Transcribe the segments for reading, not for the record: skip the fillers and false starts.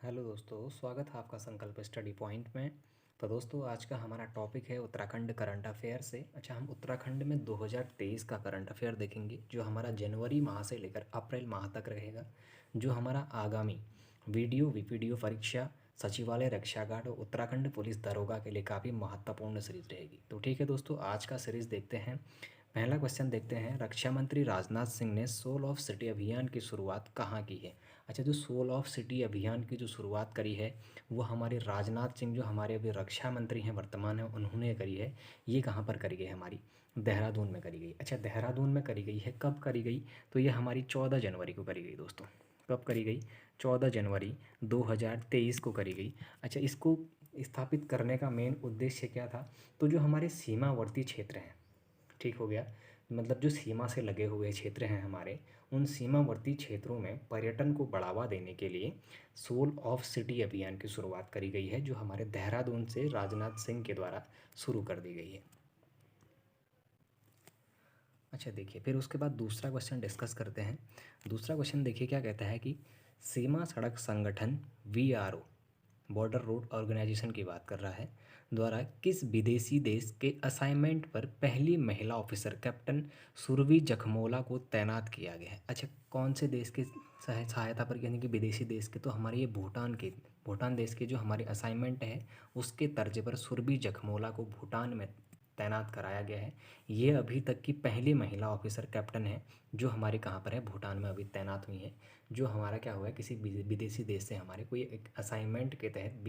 Hello दोस्तों, स्वागत है आपका संकल्प स्टडी पॉइंट में। तो दोस्तों, आज का हमारा टॉपिक है उत्तराखंड करंट अफेयर से। अच्छा, हम उत्तराखंड में 2023 का करंट अफेयर देखेंगे, जो हमारा जनवरी माह से लेकर अप्रैल माह तक रहेगा। जो हमारा आगामी वीडियो वीपीडीओ परीक्षा, सचिवालय, रक्षा गार्ड और उत्तराखंड पुलिस दरोगा के लिए काफ़ी महत्वपूर्ण सीरीज रहेगी। तो ठीक है दोस्तों, आज का सीरीज देखते हैं। पहला क्वेश्चन देखते हैं, रक्षा मंत्री राजनाथ सिंह ने सोल ऑफ सिटी अभियान की शुरुआत कहाँ की है। अच्छा, जो सोल ऑफ सिटी अभियान की जो शुरुआत करी है वो हमारे राजनाथ सिंह, जो हमारे अभी रक्षा मंत्री हैं वर्तमान है, उन्होंने करी है। ये कहाँ पर करी गई? हमारी देहरादून में करी गई। अच्छा, देहरादून में करी गई है। कब करी गई? तो ये हमारी 14 जनवरी को करी गई दोस्तों। कब करी गई? 14 जनवरी 2023 को करी गई। अच्छा, इसको स्थापित करने का मेन उद्देश्य क्या था? तो जो हमारे सीमावर्ती क्षेत्र हैं, ठीक हो गया, मतलब जो सीमा से लगे हुए क्षेत्र हैं हमारे, उन सीमावर्ती क्षेत्रों में पर्यटन को बढ़ावा देने के लिए सोल ऑफ सिटी अभियान की शुरुआत करी गई है, जो हमारे देहरादून से राजनाथ सिंह के द्वारा शुरू कर दी गई है। अच्छा देखिए, फिर उसके बाद दूसरा क्वेश्चन डिस्कस करते हैं। दूसरा क्वेश्चन देखिए क्या कहता है कि सीमा सड़क संगठन VRO, बॉर्डर रोड ऑर्गेनाइजेशन की बात कर रहा है, द्वारा किस विदेशी देश के असाइनमेंट पर पहली महिला ऑफिसर कैप्टन सुरभि जखमोला को तैनात किया गया है। अच्छा, कौन से देश के सहायता पर, यानी कि विदेशी देश के? तो हमारे ये भूटान देश के जो हमारे असाइनमेंट है, उसके तर्ज पर सुरभि जखमोला को भूटान में तैनात कराया गया है। ये अभी तक की पहली महिला ऑफिसर कैप्टन है जो हमारे कहाँ पर है, भूटान में अभी तैनात हुई है। जो हमारा क्या हुआ है, किसी विदेशी देश से हमारे कोई एक असाइनमेंट के तहत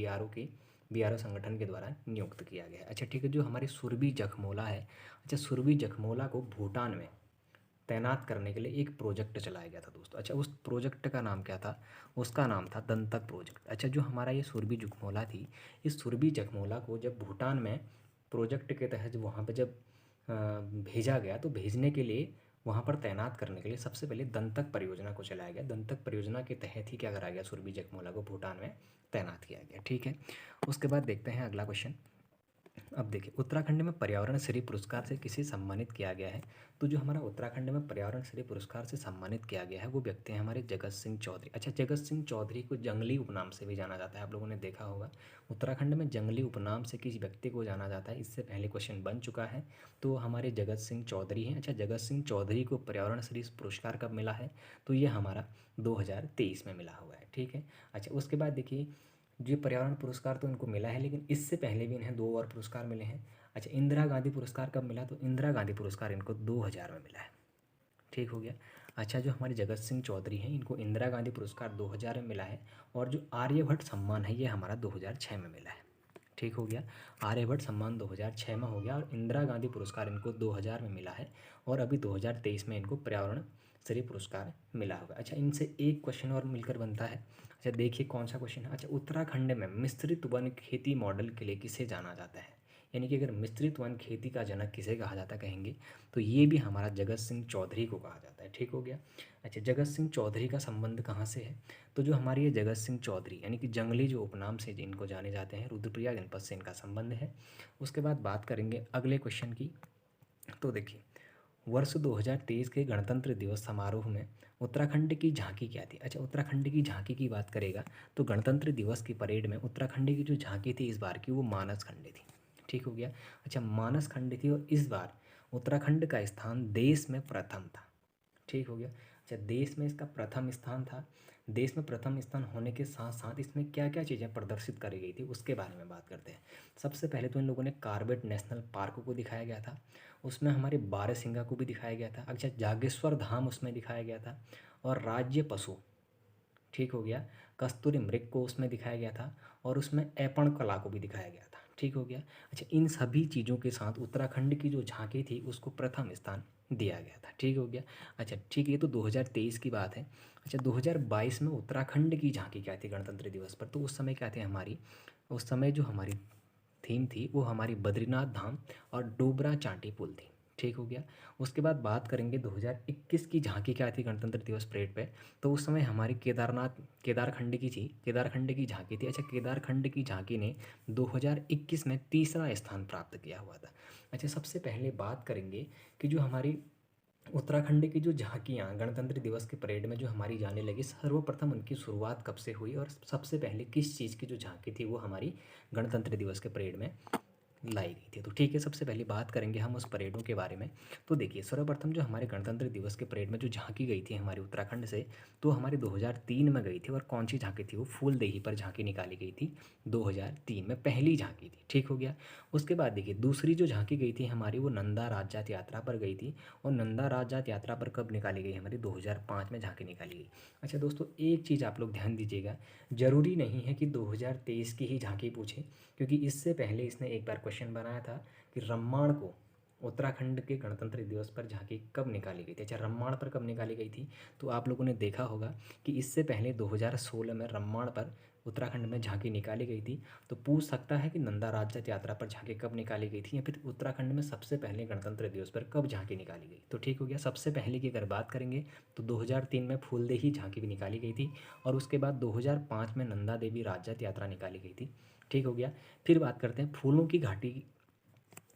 BRO संगठन के द्वारा नियुक्त किया गया है। अच्छा ठीक है, जो हमारी सुरभि जखमोला है, अच्छा सुरभि जखमोला को भूटान में तैनात करने के लिए एक प्रोजेक्ट चलाया गया था दोस्तों। अच्छा, उस प्रोजेक्ट का नाम क्या था? उसका नाम था दंतक प्रोजेक्ट। अच्छा, जो हमारा ये सुरभि जखमोला थी, इस सुरभि जखमोला को जब भूटान में प्रोजेक्ट के तहत वहाँ पे जब भेजा गया, तो भेजने के लिए वहाँ पर तैनात करने के लिए सबसे पहले दंतक परियोजना को चलाया गया। दंतक परियोजना के तहत ही क्या करा गया, सुरभि जखमोला को भूटान में तैनात किया गया। ठीक है, उसके बाद देखते हैं अगला क्वेश्चन। अब देखिए, उत्तराखंड में पर्यावरण श्री पुरस्कार से किसे सम्मानित किया गया है? तो जो हमारा उत्तराखंड में पर्यावरण श्री पुरस्कार से सम्मानित किया गया है वो व्यक्ति हैं हमारे जगत सिंह चौधरी। अच्छा, जगत सिंह चौधरी को जंगली उपनाम से भी जाना जाता है, आप लोगों ने देखा होगा। उत्तराखंड में जंगली उपनाम से किस व्यक्ति को जाना जाता है, इससे पहले क्वेश्चन बन चुका है, तो हमारे जगत सिंह चौधरी हैं। अच्छा, जगत सिंह चौधरी को पर्यावरण श्री पुरस्कार कब मिला है? तो ये हमारा 2023 में मिला हुआ है। ठीक है, अच्छा उसके बाद देखिए, जो पर्यावरण पुरस्कार तो इनको मिला है, लेकिन इससे पहले भी इन्हें 2 और पुरस्कार मिले हैं। अच्छा, इंदिरा गांधी पुरस्कार कब मिला? तो इंदिरा गांधी पुरस्कार इनको 2000 में मिला है। ठीक हो गया। अच्छा, जो हमारे जगत सिंह चौधरी हैं, इनको इंदिरा गांधी पुरस्कार 2000 में मिला है, और जो आर्यभट्ट सम्मान है ये हमारा 2006 में मिला है। ठीक हो गया, आर्यभट्ट सम्मान 2006 में हो गया, और इंदिरा गांधी पुरस्कार इनको 2000 में मिला है, और अभी 2023 में इनको पर्यावरण श्री पुरस्कार मिला होगा। अच्छा, इनसे एक क्वेश्चन और मिलकर बनता है। अच्छा देखिए कौन सा क्वेश्चन है। अच्छा, उत्तराखंड में मिश्रित वन खेती मॉडल के लिए किसे जाना जाता है? यानी कि अगर मिश्रित वन खेती का जनक किसे कहा जाता है कहेंगे, तो ये भी हमारा जगत सिंह चौधरी को कहा जाता है। ठीक हो गया। अच्छा, जगत सिंह चौधरी का संबंध कहाँ से है? तो जो हमारी ये जगत सिंह चौधरी, यानी कि जंगली जो उपनाम से जिनको जाने जाते हैं, रुद्रप्रयाग जनपद से इनका संबंध है। उसके बाद बात करेंगे अगले क्वेश्चन की। तो देखिए, वर्ष 2023 के गणतंत्र दिवस समारोह में उत्तराखंड की झांकी क्या थी? अच्छा, उत्तराखंड की झांकी की बात करेगा तो गणतंत्र दिवस की परेड में उत्तराखंड की जो झांकी थी इस बार की, वो मानस खंडी थी। ठीक हो गया। अच्छा, मानस खंडी थी, और इस बार उत्तराखंड का स्थान देश में प्रथम था। ठीक हो गया। अच्छा, देश में इसका प्रथम स्थान था। देश में प्रथम स्थान होने के साथ साथ इसमें क्या क्या चीज़ें प्रदर्शित करी गई थी उसके बारे में बात करते हैं। सबसे पहले तो इन लोगों ने कार्बेट नेशनल पार्क को दिखाया गया था, उसमें हमारे बारहसिंगा को भी दिखाया गया था। अच्छा, जागेश्वर धाम उसमें दिखाया गया था, और राज्य पशु, ठीक हो गया, कस्तूरी मृग को उसमें दिखाया गया था, और उसमें ऐपण कला को भी दिखाया गया था। ठीक हो गया। अच्छा, इन सभी चीज़ों के साथ उत्तराखंड की जो झांकी थी उसको प्रथम स्थान दिया गया था। ठीक हो गया। अच्छा ठीक है, ये तो 2023 की बात है। अच्छा, 2022 में उत्तराखंड की झांकी क्या थी गणतंत्र दिवस पर? तो उस समय क्या थे हमारी, उस समय जो हमारी थीम थी वो हमारी बद्रीनाथ धाम और डोबरा चांटी पुल थी। ठीक हो गया। उसके बाद बात करेंगे 2021 की झांकी क्या थी गणतंत्र दिवस परेड पे? तो उस समय हमारी केदारखंड की थी, केदारखंड की झांकी थी। अच्छा, केदारखंड की झांकी ने 2021 में तीसरा स्थान प्राप्त किया हुआ था। अच्छा, सबसे पहले बात करेंगे कि जो हमारी उत्तराखंड की जो झांकियाँ गणतंत्र दिवस के परेड में जो हमारी जाने लगी, सर्वप्रथम उनकी शुरुआत कब से हुई और सबसे पहले किस चीज़ की जो झांकी थी वो हमारी गणतंत्र दिवस के परेड में लाई गई थी। तो ठीक है, सबसे पहले बात करेंगे हम उस परेडों के बारे में। तो देखिए, सर्वप्रथम जो हमारे गणतंत्र दिवस के परेड में जो झांकी गई थी हमारे उत्तराखंड से, तो हमारे 2003 में गई थी। और कौन सी झांकी थी? वो फूलदेही पर झांकी निकाली गई थी, 2003 में पहली झांकी थी। ठीक हो गया। उसके बाद देखिए, दूसरी जो झांकी गई थी हमारी, वो नंदा राजजात यात्रा पर गई थी। और नंदा राजजात यात्रा पर कब निकाली गई? हमारी 2005 में झांकी निकाली गई। अच्छा दोस्तों, एक चीज़ आप लोग ध्यान दीजिएगा, ज़रूरी नहीं है कि 2023 की ही झांकी पूछे, क्योंकि इससे पहले इसने एक बार क्वेश्चन बनाया था कि रम्माण को उत्तराखंड के गणतंत्र दिवस पर झांकी कब निकाली गई थी। अच्छा, रम्माण पर कब निकाली गई थी? तो आप लोगों ने देखा होगा कि इससे पहले 2016 में रम्माण पर उत्तराखंड में झांकी निकाली गई थी। तो पूछ सकता है कि नंदा राजजात यात्रा पर झांकी कब निकाली गई थी, या फिर उत्तराखंड में सबसे पहले गणतंत्र दिवस पर कब झांकी निकाली गई। तो ठीक हो गया, सबसे पहले की अगर बात करेंगे तो 2003 में फूलदेही झांकी भी निकाली गई थी, और उसके बाद 2005 में नंदा देवी राजजात यात्रा निकाली गई थी। ठीक हो गया। फिर बात करते हैं फूलों की घाटी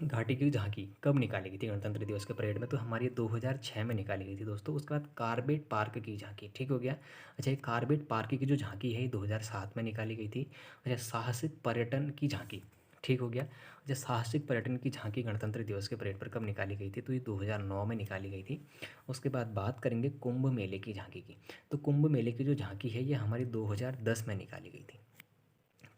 घाटी की झांकी कब निकाली गई थी गणतंत्र दिवस के परेड में। तो हमारी 2006 में निकाली गई थी दोस्तों। उसके बाद कार्बेट पार्क की झांकी। ठीक हो गया। अच्छा, ये कार्बेट पार्क की जो झांकी है ये 2007 में निकाली गई थी। अच्छा, साहसिक पर्यटन की झांकी। ठीक हो गया। अच्छा, साहसिक पर्यटन की झांकी गणतंत्र दिवस के परेड पर कब निकाली गई थी? तो ये 2009 में निकाली गई थी। उसके बाद बात करेंगे कुंभ मेले की झांकी की। तो कुंभ मेले की जो झांकी है ये हमारी 2010 में निकाली गई थी।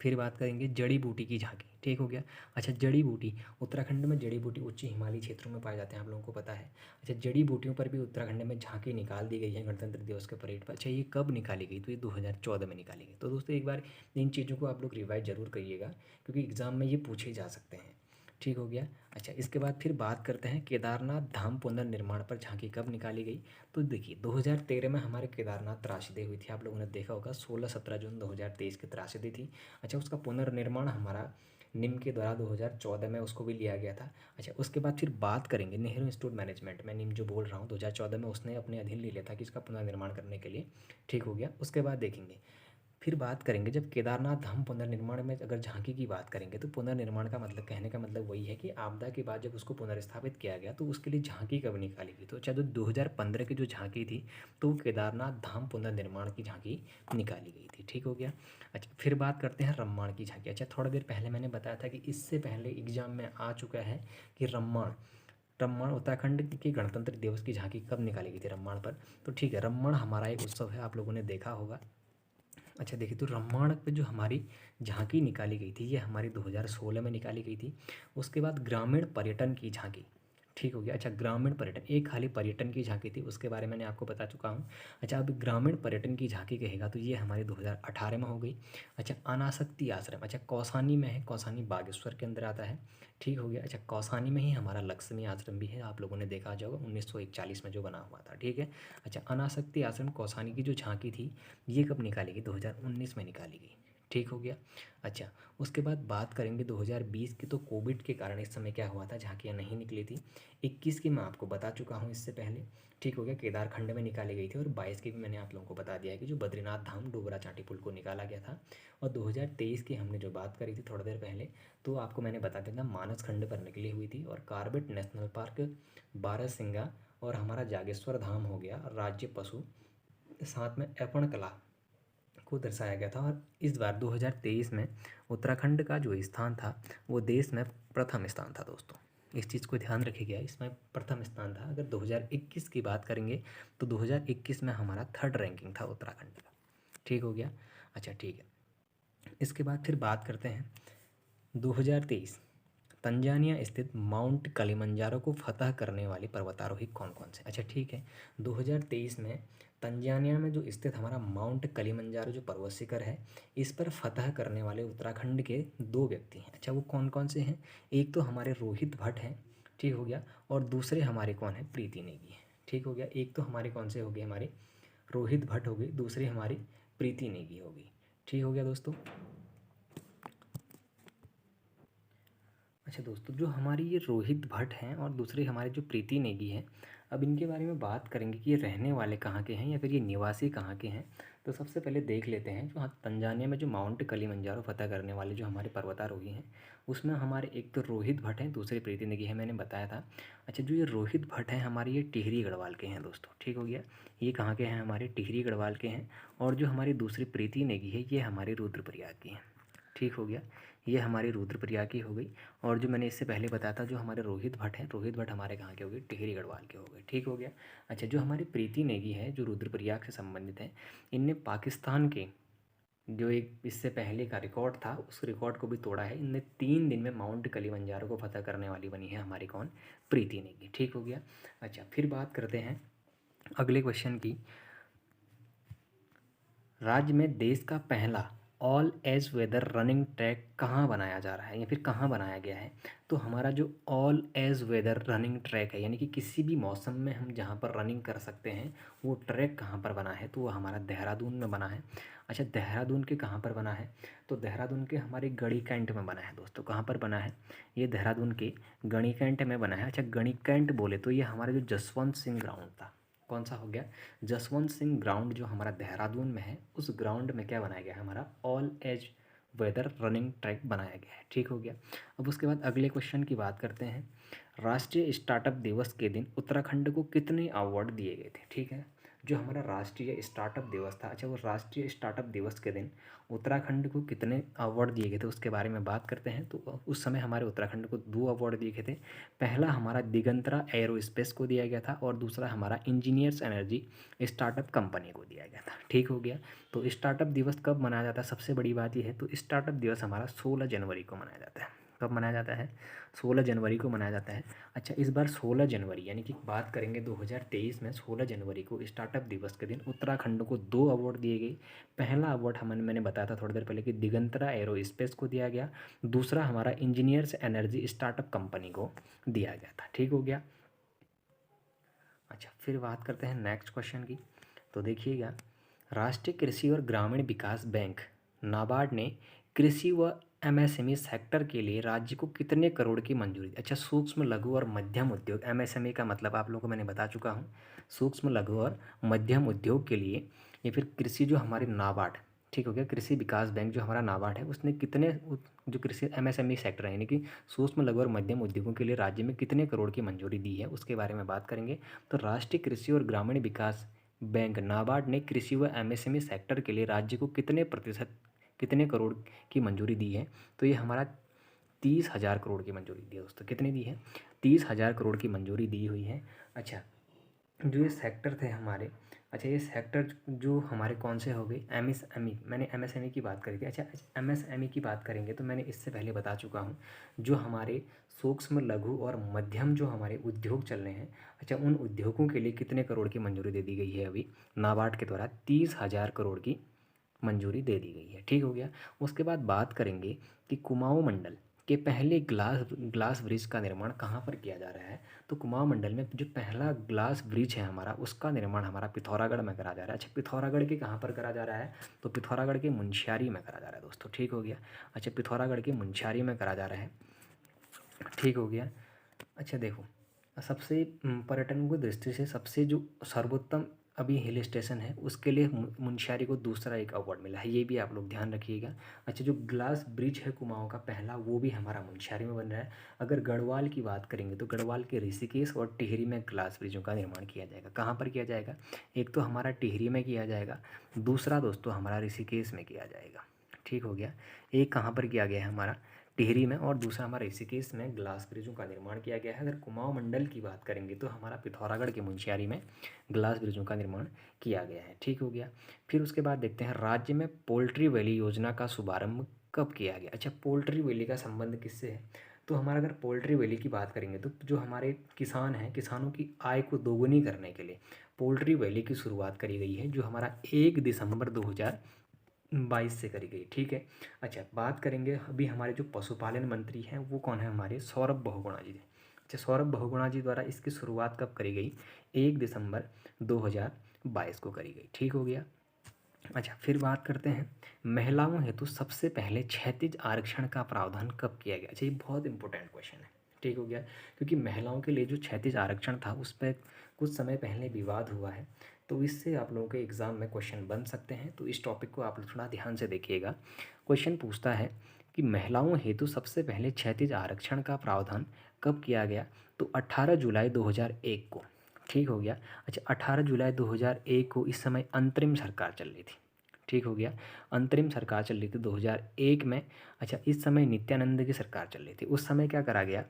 फिर बात करेंगे जड़ी बूटी की झांकी। ठीक हो गया। अच्छा, जड़ी बूटी, उत्तराखंड में जड़ी बूटी उच्च हिमालयी क्षेत्रों में पाए जाते हैं, आप लोगों को पता है। अच्छा, जड़ी बूटियों पर भी उत्तराखंड में झांकी निकाल दी गई है गणतंत्र दिवस के परेड पर। अच्छा, ये कब निकाली गई? तो ये 2014 में निकाली गई। तो दोस्तों, एक बार इन चीज़ों को आप लोग रिवाइज जरूर करिएगा, क्योंकि एग्जाम में ये पूछे जा सकते हैं। ठीक हो गया। अच्छा, इसके बाद फिर बात करते हैं केदारनाथ धाम पुनर्निर्माण पर झांकी कब निकाली गई। तो देखिए, 2013 में हमारे केदारनाथ त्रासदी हुई थी, आप लोगों ने देखा होगा, 16-17 जून 2023 की त्रासदी थी। अच्छा, उसका पुनर्निर्माण हमारा निम के द्वारा 2014 में उसको भी लिया गया था। अच्छा, उसके बाद फिर बात करेंगे नेहरू इंस्टीट्यूट मैनेजमेंट में, निम जो बोल रहा हूँ, 2014 में उसने अपने अधीन ले लिया था कि इसका पुनर्निर्माण करने के लिए। ठीक हो गया। उसके बाद देखेंगे, फिर बात करेंगे जब केदारनाथ धाम पुनर्निर्माण में अगर झांकी की बात करेंगे, तो पुनर्निर्माण का मतलब, कहने का मतलब वही है कि आपदा के बाद जब उसको पुनर्स्थापित किया गया तो उसके लिए झांकी कब निकाली गई। तो अच्छा, तो 2015 की जो झांकी थी तो वो केदारनाथ धाम पुनर्निर्माण की झांकी निकाली गई थी। ठीक हो गया। अच्छा, फिर बात करते हैं रम्माण की झांकी। अच्छा, थोड़ा देर पहले मैंने बताया था कि इससे पहले एग्जाम में आ चुका है कि रम्माण रम्माण उत्तराखंड के गणतंत्र दिवस की झांकी कब निकाली गई थी रम्माण पर। तो ठीक है, रम्माण हमारा एक उत्सव है, आप लोगों ने देखा होगा। अच्छा देखिए, तो रम्माण पे जो हमारी झांकी निकाली गई थी ये हमारी 2016 में निकाली गई थी। उसके बाद ग्रामीण पर्यटन की झांकी। ठीक हो गया। अच्छा, ग्रामीण पर्यटन, एक खाली पर्यटन की झांकी थी, उसके बारे में मैंने आपको बता चुका हूँ। अच्छा, अब ग्रामीण पर्यटन की झांकी कहेगा तो ये हमारे 2018 में हो गई। अच्छा, अनासक्ति आश्रम, अच्छा कौसानी में है, कौसानी बागेश्वर के अंदर आता है। ठीक हो गया। अच्छा, कौसानी में ही हमारा लक्ष्मी आश्रम भी है, आप लोगों ने देखा होगा 1941 में जो बना हुआ था। ठीक है। अच्छा, अनासक्ति आश्रम कौसानी की जो झांकी थी ये कब निकाली गई? 2019 में निकाली गई। ठीक हो गया। अच्छा, उसके बाद बात करेंगे 2020 की। तो कोविड के कारण इस समय क्या हुआ था, झांकियाँ नहीं निकली थी। 21 की मैं आपको बता चुका हूँ इससे पहले। ठीक हो गया, केदारखंड में निकाली गई थी। और 22 की भी मैंने आप लोगों को बता दिया है कि जो बद्रीनाथ धाम डोबरा चांटी पुल को निकाला गया था। और 2023 की हमने जो बात करी थी थोड़ा देर पहले, तो आपको मैंने बता दिया था मानस खंड पर निकली हुई थी। और कार्बेट नेशनल पार्क, बारहसिंगा और हमारा जागेश्वर धाम हो गया राज्य पशु, साथ में अपन कला को दर्शाया गया था। और इस बार 2023 में उत्तराखंड का जो स्थान था वो देश में प्रथम स्थान था दोस्तों। इस चीज़ को ध्यान रखिएगा, इसमें प्रथम स्थान था। अगर 2021 की बात करेंगे तो 2021 में हमारा थर्ड रैंकिंग था उत्तराखंड का। ठीक हो गया। अच्छा ठीक है, इसके बाद फिर बात करते हैं 2023 तंजानिया स्थित माउंट कलिमंजारो को फतह करने वाले पर्वतारोही कौन कौन से। अच्छा ठीक है, 2023 में तंजानिया में जो स्थित हमारा माउंट कलिमंजारो जो पर्वत शिखर है, इस पर फतह करने वाले उत्तराखंड के दो व्यक्ति हैं। अच्छा, वो कौन कौन से हैं? एक तो हमारे रोहित भट्ट हैं, ठीक हो गया, और दूसरे हमारे कौन है? प्रीति नेगी है। ठीक हो गया, एक तो हमारे कौन से हो गए, हमारे रोहित भट्ट हो गई, दूसरी हमारी प्रीति नेगी हो गई। ठीक हो गया दोस्तों। अच्छा दोस्तों, जो हमारी ये रोहित भट्ट हैं और दूसरे हमारे जो प्रीति नेगी हैं, अब इनके बारे में बात करेंगे कि ये रहने वाले कहाँ के हैं या फिर ये निवासी कहाँ के हैं। तो सबसे पहले देख लेते हैं जो तंजानिया में जो माउंट कलिमंजारो फतह करने वाले जो हमारे पर्वतारोही हैं, उसमें हमारे एक तो रोहित भट्ट हैं, दूसरे प्रीति नेगी है, मैंने बताया था। अच्छा, जो ये रोहित भट्ट हैं हमारे, ये टिहरी गढ़वाल के हैं दोस्तों, ठीक हो गया। ये कहाँ के हैं? हमारे टिहरी गढ़वाल के हैं। और जो हमारी दूसरी प्रीति नेगी है, ये हमारे रुद्रप्रयाग की हैं, ठीक हो गया। ये हमारी रुद्रप्रयाग की हो गई। और जो मैंने इससे पहले बताया था, जो हमारे रोहित भट्ट हैं, रोहित भट्ट हमारे कहाँ के हो गए? टिहरी गढ़वाल के हो गए, ठीक हो गया। अच्छा, जो हमारी प्रीति नेगी है, जो रुद्रप्रयाग से संबंधित है, इनने पाकिस्तान के जो एक इससे पहले का रिकॉर्ड था, उस रिकॉर्ड को भी तोड़ा है। इनने 3 दिन में माउंट कलिमंजारो को फतह करने वाली बनी है हमारी कौन? प्रीति नेगी, ठीक हो गया। अच्छा, फिर बात करते हैं अगले क्वेश्चन की। राज्य में देश का पहला all age weather running track कहाँ बनाया जा रहा है या फिर कहाँ बनाया गया है? तो हमारा जो all age weather running track है, यानी कि किसी भी मौसम में हम जहाँ पर रनिंग कर सकते हैं, वो ट्रैक कहाँ पर बना है? तो वो हमारा देहरादून में बना है। अच्छा, देहरादून के कहाँ पर बना है? तो देहरादून के हमारे गणी कैंट में बना है दोस्तों। कहाँ पर बना है? ये देहरादून के गणी कैंट में बना है। अच्छा, गणी कैंट बोले तो ये हमारा जो जसवंत सिंह ग्राउंड था, कौन सा हो गया? जसवंत सिंह ग्राउंड जो हमारा देहरादून में है, उस ग्राउंड में क्या बनाया गया है? हमारा all age weather running track बनाया गया है, ठीक हो गया। अब उसके बाद अगले क्वेश्चन की बात करते हैं। राष्ट्रीय स्टार्टअप दिवस के दिन उत्तराखंड को कितने अवार्ड दिए गए थे? ठीक है, जो हमारा राष्ट्रीय स्टार्टअप दिवस था, अच्छा, वो राष्ट्रीय स्टार्टअप दिवस के दिन उत्तराखंड को कितने अवार्ड दिए गए थे, उसके बारे में बात करते हैं। तो उस समय हमारे उत्तराखंड को 2 अवार्ड दिए गए थे। पहला हमारा दिगंतरा एरोस्पेस को दिया गया था, और दूसरा हमारा इंजीनियर्स एनर्जी स्टार्टअप कंपनी को दिया गया था, ठीक हो गया। तो स्टार्टअप दिवस कब मनाया जाता है? सबसे बड़ी बात यह है, तो स्टार्टअप दिवस हमारा 16 जनवरी को मनाया जाता है। कब मनाया जाता है? 16 जनवरी को मनाया जाता है। अच्छा, इस बार 16 जनवरी यानी कि बात करेंगे 2023 में, 16 जनवरी को स्टार्टअप दिवस के दिन उत्तराखंड को 2 अवार्ड दिए गए। पहला अवार्ड मैंने बताया था थोड़ी देर पहले कि दिगंतरा एरोस्पेस को दिया गया, दूसरा हमारा इंजीनियर्स एनर्जी स्टार्टअप कंपनी को दिया गया था, ठीक हो गया। अच्छा, फिर बात करते हैं नेक्स्ट क्वेश्चन की। तो देखिएगा, राष्ट्रीय कृषि और ग्रामीण विकास बैंक नाबार्ड ने कृषि व एमएसएमई सेक्टर के लिए राज्य को कितने करोड़ की मंजूरी दी? अच्छा, सूक्ष्म लघु और मध्यम उद्योग, एमएसएमई का मतलब आप लोगों को मैंने बता चुका हूँ। सूक्ष्म लघु और मध्यम उद्योग के लिए या फिर कृषि जो हमारे नाबार्ड, ठीक हो गया, कृषि विकास बैंक जो हमारा नाबार्ड है, उसने कितने जो कृषि एमएसएमई सेक्टर है यानी कि सूक्ष्म लघु और मध्यम उद्योगों के लिए राज्य में कितने करोड़ की मंजूरी दी है, उसके बारे में बात करेंगे। तो राष्ट्रीय कृषि और ग्रामीण विकास बैंक नाबार्ड ने कृषि व एमएसएमई सेक्टर के लिए राज्य को कितने करोड़ की मंजूरी दी है? तो ये हमारा 30,000 करोड़ की मंजूरी दी है दोस्तों। कितनी दी है? 30,000 करोड़ की मंजूरी दी हुई है। अच्छा, जो ये सेक्टर थे हमारे, अच्छा, ये सेक्टर जो हमारे कौन से हो गए? एमएसएमई, मैंने एमएसएमई की बात करी थी। अच्छा, एमएसएमई की बात करेंगे तो मैंने इससे पहले बता चुका हूँ, जो हमारे सूक्ष्म लघु और मध्यम जो हमारे उद्योग चल रहे हैं, अच्छा, उन उद्योगों के लिए कितने करोड़ की मंजूरी दे दी गई है? अभी नाबार्ड के द्वारा 30,000 करोड़ की मंजूरी दे दी गई है, ठीक हो गया। उसके बाद बात करेंगे कि कुमाऊं मंडल के पहले ग्लास ब्रिज का निर्माण कहाँ पर किया जा रहा है? तो कुमाऊं मंडल में जो पहला ग्लास ब्रिज है हमारा, उसका निर्माण हमारा पिथौरागढ़ में करा जा रहा है। अच्छा, पिथौरागढ़ के कहाँ पर करा जा रहा है? तो पिथौरागढ़ के मुंशियारी में करा जा रहा है दोस्तों, ठीक हो गया। अच्छा, पिथौरागढ़ के मुंशियारी में करा जा रहा है, ठीक हो गया। अच्छा, देखो, सबसे पर्यटन की दृष्टि से सबसे जो सर्वोत्तम अभी हिल स्टेशन है, उसके लिए मुंशियारी को दूसरा एक अवार्ड मिला है, ये भी आप लोग ध्यान रखिएगा। अच्छा, जो ग्लास ब्रिज है कुमाऊं का पहला, वो भी हमारा मुंशियारी में बन रहा है। अगर गढ़वाल की बात करेंगे तो गढ़वाल के ऋषिकेश और टिहरी में ग्लास ब्रिजों का निर्माण किया जाएगा। कहाँ पर किया जाएगा? एक तो हमारा टिहरी में किया जाएगा, दूसरा दोस्तों हमारा ऋषिकेश में किया जाएगा, ठीक हो गया। एक कहाँ पर किया गया है? हमारा टिहरी में, और दूसरा हमारा ऋषिकेश में ग्लास ब्रिजों का निर्माण किया गया है। अगर कुमाऊं मंडल की बात करेंगे तो हमारा पिथौरागढ़ के मुंशियारी में ग्लास ब्रिजों का निर्माण किया गया है, ठीक हो गया। फिर उसके बाद देखते हैं, राज्य में पोल्ट्री वैली योजना का शुभारंभ कब किया गया? अच्छा, पोल्ट्री वैली का संबंध किससे है? तो हमारा अगर पोल्ट्री वैली की बात करेंगे तो जो हमारे किसान हैं, किसानों की आय को दोगुनी करने के लिए पोल्ट्री वैली की शुरुआत करी गई है, जो हमारा 1 दिसंबर 2022 से करी गई, ठीक है। अच्छा, बात करेंगे अभी हमारे जो पशुपालन मंत्री हैं वो कौन है? हमारे सौरभ बहुगुणा जी। अच्छा, सौरभ बहुगुणा जी द्वारा इसकी शुरुआत कब करी गई? 1 दिसंबर 2022 को करी गई, ठीक हो गया। अच्छा, फिर बात करते हैं, महिलाओं हेतु सबसे पहले क्षैतिज आरक्षण का प्रावधान कब किया गया? अच्छा, ये बहुत इंपॉर्टेंट क्वेश्चन है, ठीक हो गया, क्योंकि महिलाओं के लिए जो क्षैतिज आरक्षण था उस पर कुछ समय पहले विवाद हुआ है तो इससे आप लोगों के एग्ज़ाम में क्वेश्चन बन सकते हैं। तो इस टॉपिक को आप लोग थोड़ा ध्यान से देखिएगा। क्वेश्चन पूछता है कि महिलाओं हेतु सबसे पहले क्षैतिज आरक्षण का प्रावधान कब किया गया? तो 18 जुलाई 2001 को। ठीक हो गया। अच्छा, 18 जुलाई 2001 को इस समय अंतरिम सरकार चल रही थी। ठीक हो गया। अंतरिम सरकार चल रही थी 2001 में। अच्छा, इस समय नित्यानंद की सरकार चल रही थी। उस समय क्या करा गया?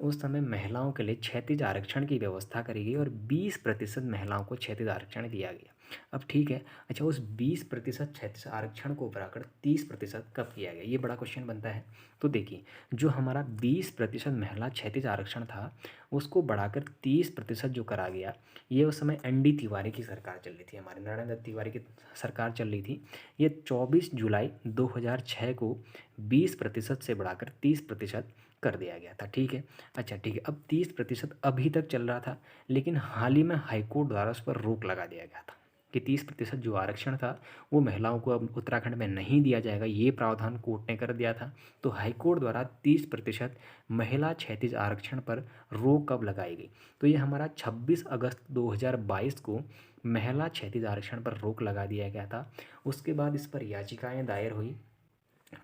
उस समय महिलाओं के लिए क्षैतिज आरक्षण की व्यवस्था करी गई और 20% महिलाओं को क्षैतिज आरक्षण दिया गया। अब ठीक है। अच्छा, उस 20% क्षैतिज आरक्षण को बढ़ाकर 30% कब किया गया? ये बड़ा क्वेश्चन बनता है। तो देखिए, जो हमारा 20% महिला क्षैतिज आरक्षण था उसको बढ़ाकर 30% जो करा गया, ये उस समय ND तिवारी की सरकार चल रही थी, हमारे नारायण दत्त तिवारी की सरकार चल रही थी। ये 24 जुलाई 2006 को 20% से बढ़ाकर 30% कर दिया गया था। ठीक है। अच्छा ठीक है, अब 30% अभी तक चल रहा था, लेकिन हाल ही में हाईकोर्ट द्वारा उस पर रोक लगा दिया गया था कि 30% जो आरक्षण था वो महिलाओं को अब उत्तराखंड में नहीं दिया जाएगा, ये प्रावधान कोर्ट ने कर दिया था। तो हाईकोर्ट द्वारा 30% महिला क्षैतिज आरक्षण पर रोक कब लगाई गई? तो ये हमारा 26 अगस्त 2022 को महिला क्षैतिज आरक्षण पर रोक लगा दिया गया था। उसके बाद इस पर याचिकाएं दायर हुई।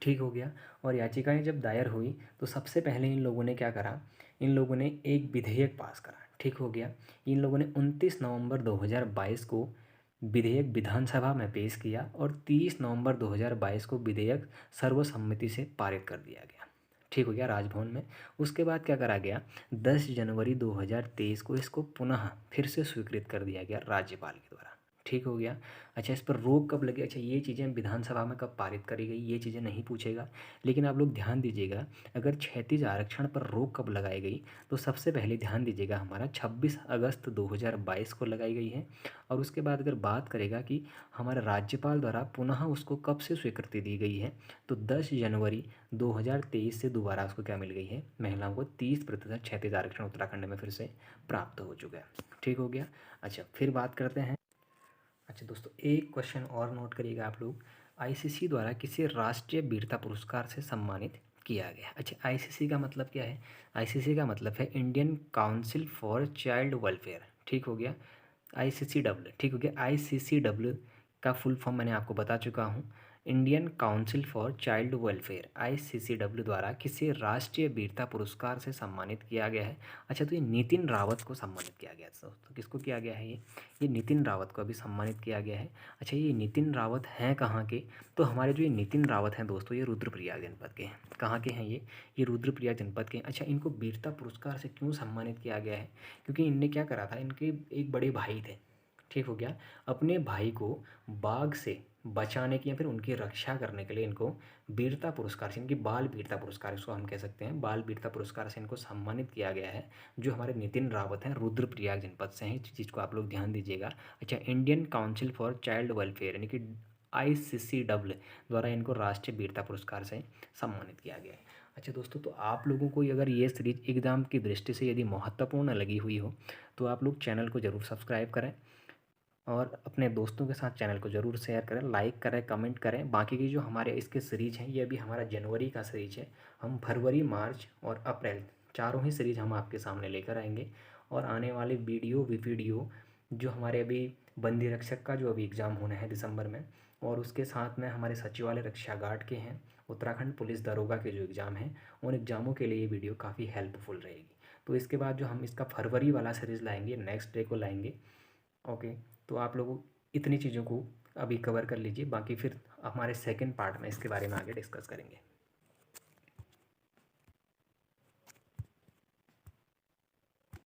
ठीक हो गया। और याचिकाएं जब दायर हुई तो सबसे पहले इन लोगों ने क्या करा? इन लोगों ने एक विधेयक पास करा। ठीक हो गया। इन लोगों ने 29 नवंबर 2022 को विधेयक विधानसभा में पेश किया और 30 नवंबर 2022 को विधेयक सर्वसम्मति से पारित कर दिया गया। ठीक हो गया, राजभवन में। उसके बाद क्या करा गया? 10 जनवरी 2023 को इसको पुनः फिर से स्वीकृत कर दिया गया राज्यपाल के द्वारा। ठीक हो गया। अच्छा, इस पर रोक कब लगी? अच्छा, ये चीज़ें विधानसभा में कब पारित करी गई, ये चीज़ें नहीं पूछेगा। लेकिन आप लोग ध्यान दीजिएगा, अगर क्षैतिज आरक्षण पर रोक कब लगाई गई तो सबसे पहले ध्यान दीजिएगा हमारा 26 अगस्त 2022 को लगाई गई है। और उसके बाद अगर बात करेगा कि हमारे राज्यपाल द्वारा पुनः उसको कब से स्वीकृति दी गई है, तो 10 जनवरी 2023 से दोबारा उसको क्या मिल गई है? महिलाओं को 30% क्षैतिज आरक्षण उत्तराखंड में फिर से प्राप्त हो चुका है। ठीक हो गया। अच्छा, फिर बात करते हैं। अच्छा दोस्तों, एक क्वेश्चन और नोट करिएगा आप लोग। ICC द्वारा किसी राष्ट्रीय वीरता पुरस्कार से सम्मानित किया गया। अच्छा, ICC का मतलब क्या है? ICC का मतलब है Indian council for child welfare. ठीक हो गया। ICCW। ठीक हो गया। ICCW का फुल फॉर्म मैंने आपको बता चुका हूँ। Indian council for child welfare ICCW द्वारा किसी राष्ट्रीय वीरता पुरस्कार से सम्मानित किया गया है। अच्छा, तो ये नितिन रावत को सम्मानित किया गया है दोस्तों। किसको किया गया है? ये नितिन रावत को अभी सम्मानित किया गया है। अच्छा, ये नितिन रावत हैं कहाँ के? तो हमारे जो ये नितिन रावत हैं दोस्तों, ये रुद्रप्रयाग जनपद के हैं। कहाँ के हैं ये रुद्रप्रयाग जनपद के हैं। अच्छा, इनको वीरता पुरस्कार से क्यों सम्मानित किया गया है? क्योंकि इनने क्या करा था, इनके एक बड़े भाई थे। ठीक हो गया। अपने भाई को बाघ से बचाने की या फिर उनकी रक्षा करने के लिए इनको वीरता पुरस्कार से, इनकी बाल वीरता पुरस्कार इसको हम कह सकते हैं, बाल वीरता पुरस्कार से इनको सम्मानित किया गया है। जो हमारे नितिन रावत हैं रुद्रप्रयाग जनपद से हैं, इस चीज़ को आप लोग ध्यान दीजिएगा। अच्छा, Indian council for child welfare यानी कि ICCW द्वारा इनको राष्ट्रीय वीरता पुरस्कार से सम्मानित किया गया है। अच्छा दोस्तों, तो आप लोगों को अगर ये सीरीज एग्ज़ाम की दृष्टि से यदि महत्वपूर्ण लगी हुई हो तो आप लोग चैनल को ज़रूर सब्सक्राइब करें और अपने दोस्तों के साथ चैनल को ज़रूर शेयर करें, लाइक करें, कमेंट करें। बाकी की जो हमारे इसके सीरीज़ हैं, ये अभी हमारा जनवरी का सीरीज है। हम फरवरी, मार्च और अप्रैल चारों ही सीरीज हम आपके सामने लेकर आएंगे। और आने वाले वीडियो जो हमारे अभी बंदी रक्षक का जो अभी एग्ज़ाम होना है दिसंबर में, और उसके साथ में हमारे सचिवालय रक्षा गार्ड के हैं, उत्तराखंड पुलिस दरोगा के जो एग्ज़ाम हैं, उन एग्ज़ामों के लिए ये वीडियो काफ़ी हेल्पफुल रहेगी। तो इसके बाद जो हम इसका फरवरी वाला सीरीज़ लाएंगे, नेक्स्ट डे को लाएंगे। ओके, तो आप लोग इतनी चीज़ों को अभी कवर कर लीजिए, बाकी फिर हमारे सेकंड पार्ट में इसके बारे में आगे डिस्कस करेंगे।